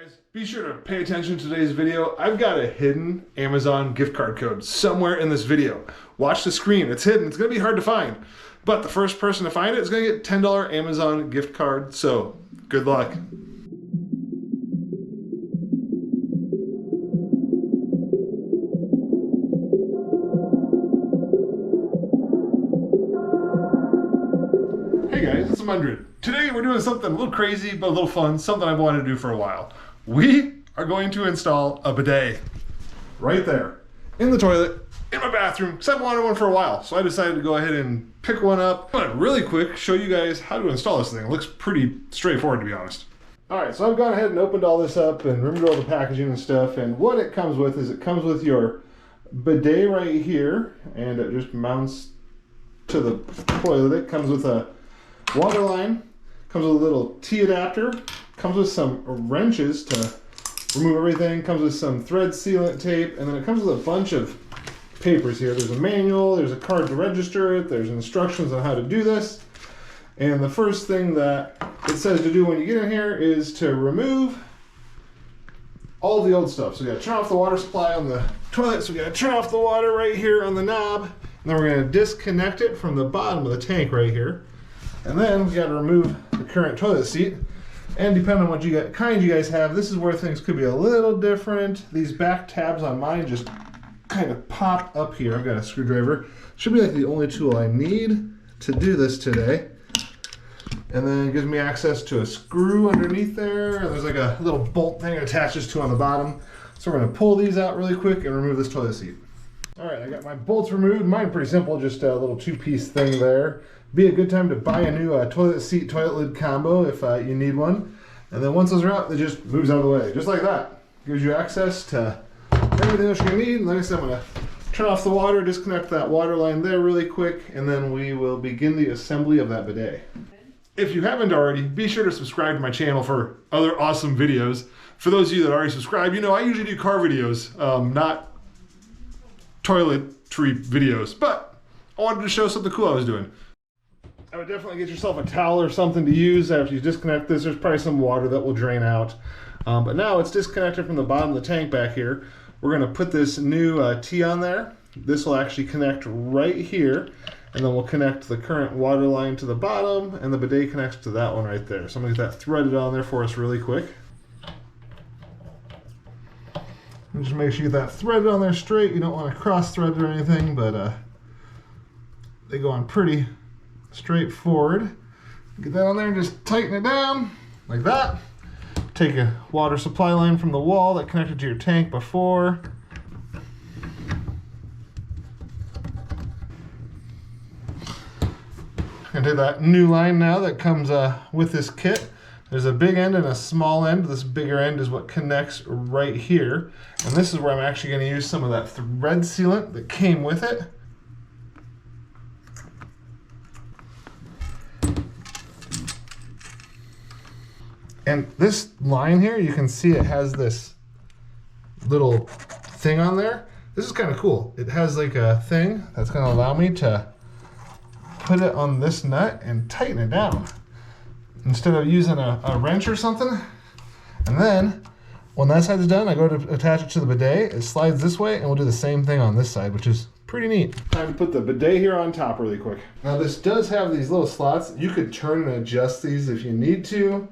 Guys, be sure to pay attention to today's video. I've got a hidden Amazon gift card code somewhere in this video. Watch the screen, it's hidden, it's gonna be hard to find. But the first person to find it is gonna get $10 Amazon gift card, so good luck. Hey guys, it's Mundred. Today we're doing something a little crazy but a little fun, something I've wanted to do for a while. We are going to install a bidet right there in the toilet in my bathroom, because I've wanted one for a while. So I decided to go ahead and pick one up. I'm gonna really quick show you guys how to install this thing. It looks pretty straightforward, to be honest. All right, so I've gone ahead and opened all this up and removed all the packaging and stuff. And what it comes with is it comes with your bidet right here, and it just mounts to the toilet. It comes with a water line, comes with a little T adapter, comes with some wrenches to remove everything, comes with some thread sealant tape, and then it comes with a bunch of papers here. There's a manual, there's a card to register it, there's instructions on how to do this. And the first thing that it says to do when you get in here is to remove all the old stuff. So we gotta turn off the water supply on the toilet, so we gotta turn off the water right here on the knob, and then we're gonna disconnect it from the bottom of the tank right here. And then we got to remove the current toilet seat. And depending on what kind you guys have, this is where things could be a little different. These back tabs on mine just kind of pop up here. I've got a screwdriver. Should be like the only tool I need to do this today. And then it gives me access to a screw underneath there. And there's like a little bolt thing it attaches to on the bottom. So we're going to pull these out really quick and remove this toilet seat. All right, I got my bolts removed. Mine pretty simple, just a little two-piece thing there. Be a good time to buy a new toilet seat, toilet lid combo if you need one. And then once those are out, it just moves out of the way, just like that. Gives you access to everything else you're gonna need. And like I said, I'm gonna turn off the water, disconnect that water line there really quick, and then we will begin the assembly of that bidet. If you haven't already, be sure to subscribe to my channel for other awesome videos. For those of you that already subscribe, you know I usually do car videos, not toiletry videos, but I wanted to show something cool I was doing. I would definitely get yourself a towel or something to use after you disconnect this. There's probably some water that will drain out. But now it's disconnected from the bottom of the tank back here. We're gonna put this new T on there. This will actually connect right here, and then we'll connect the current water line to the bottom, and the bidet connects to that one right there. So I'm gonna get that threaded on there for us really quick. And just make sure you get that threaded on there straight. You don't want to cross thread or anything, but they go on pretty straightforward. Get that on there and just tighten it down like that. Take a water supply line from the wall that connected to your tank before. And take that new line now that comes with this kit. There's a big end and a small end. This bigger end is what connects right here. And this is where I'm actually going to use some of that thread sealant that came with it. And this line here, you can see it has this little thing on there. This is kind of cool. It has like a thing that's going to allow me to put it on this nut and tighten it down instead of using a wrench or something. And then when that side's done, I go to attach it to the bidet. It slides this way, and we'll do the same thing on this side, which is pretty neat. Time to put the bidet here on top really quick. Now this does have these little slots. You could turn and adjust these if you need to.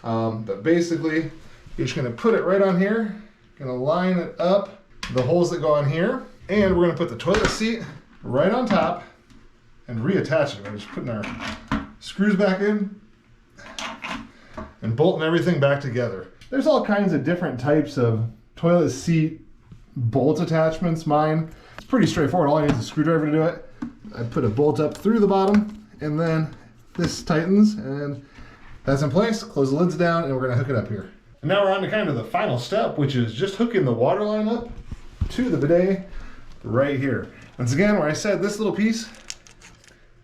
But basically, you're just gonna put it right on here, gonna line it up, the holes that go on here, and we're gonna put the toilet seat right on top and reattach it. We're just putting our screws back in and bolting everything back together. There's all kinds of different types of toilet seat bolt attachments. Mine, it's pretty straightforward. All I need is a screwdriver to do it. I put a bolt up through the bottom, and then this tightens, and that's in place. Close the lids down, and we're gonna hook it up here. And now we're on to kind of the final step, which is just hooking the water line up to the bidet right here. Once again, where I said this little piece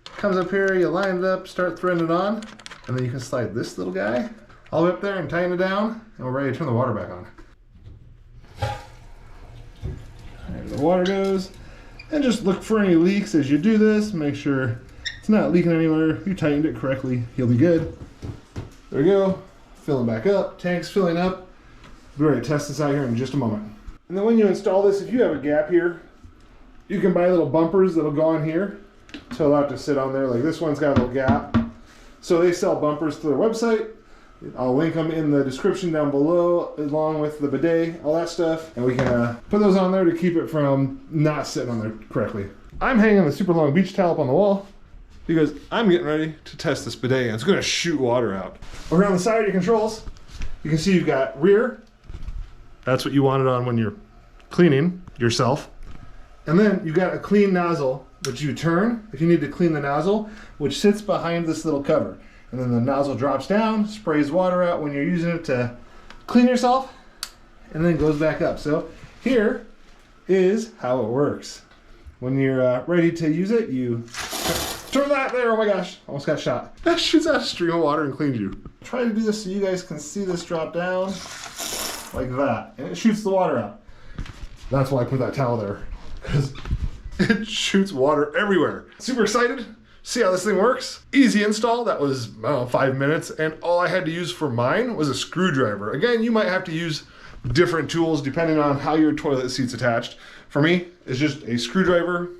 comes up here, you line it up, start threading it on, and then you can slide this little guy all the way up there and tighten it down, and we're ready to turn the water back on. There the water goes. And just look for any leaks as you do this. Make sure it's not leaking anywhere. You tightened it correctly, you'll be good. There we go, filling back up, tank's filling up. We'll be ready to test this out here in just a moment. And then when you install this, if you have a gap here, you can buy little bumpers that'll go on here to allow it to sit on there. Like this one's got a little gap. So they sell bumpers through their website. I'll link them in the description down below, along with the bidet, all that stuff. And we can put those on there to keep it from not sitting on there correctly. I'm hanging the super long beach towel up on the wall because I'm getting ready to test this bidet, and it's gonna shoot water out. Over on the side of your controls, you can see you've got rear. That's what you want it on when you're cleaning yourself. And then you've got a clean nozzle, which you turn if you need to clean the nozzle, which sits behind this little cover. And then the nozzle drops down, sprays water out when you're using it to clean yourself, and then goes back up. So here is how it works. When you're ready to use it, you turn that there. Oh my gosh, almost got shot. That shoots out a stream of water and cleans you. Try to do this so you guys can see this drop down like that, and it shoots the water out. That's why I put that towel there, because it shoots water everywhere. Super excited. See how this thing works? Easy install. That was, I don't know, 5 minutes, and all I had to use for mine was a screwdriver. Again, you might have to use different tools depending on how your toilet seat's attached. For me, it's just a screwdriver.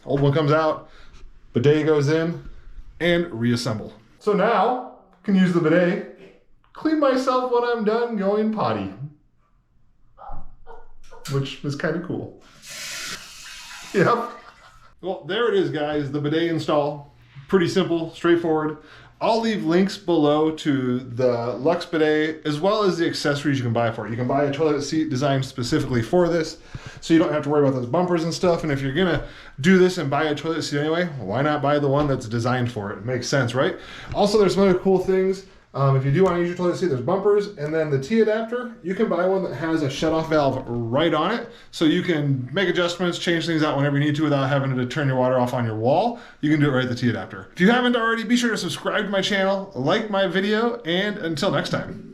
Old one comes out, bidet goes in, and reassemble. So now, I can use the bidet, clean myself when I'm done going potty. Which is kind of cool. Yep. Well, there it is, guys, the bidet install. Pretty simple, straightforward. I'll leave links below to the Luxe bidet, as well as the accessories you can buy for it. You can buy a toilet seat designed specifically for this, so you don't have to worry about those bumpers and stuff. And if you're gonna do this and buy a toilet seat anyway, why not buy the one that's designed for it? It makes sense, right? Also, there's some other cool things. If you do want to use your toilet seat, there's bumpers, and then the T adapter, you can buy one that has a shut-off valve right on it, so you can make adjustments, change things out whenever you need to without having to turn your water off on your wall. You can do it right at the T adapter. If you haven't already, be sure to subscribe to my channel, like my video, and until next time.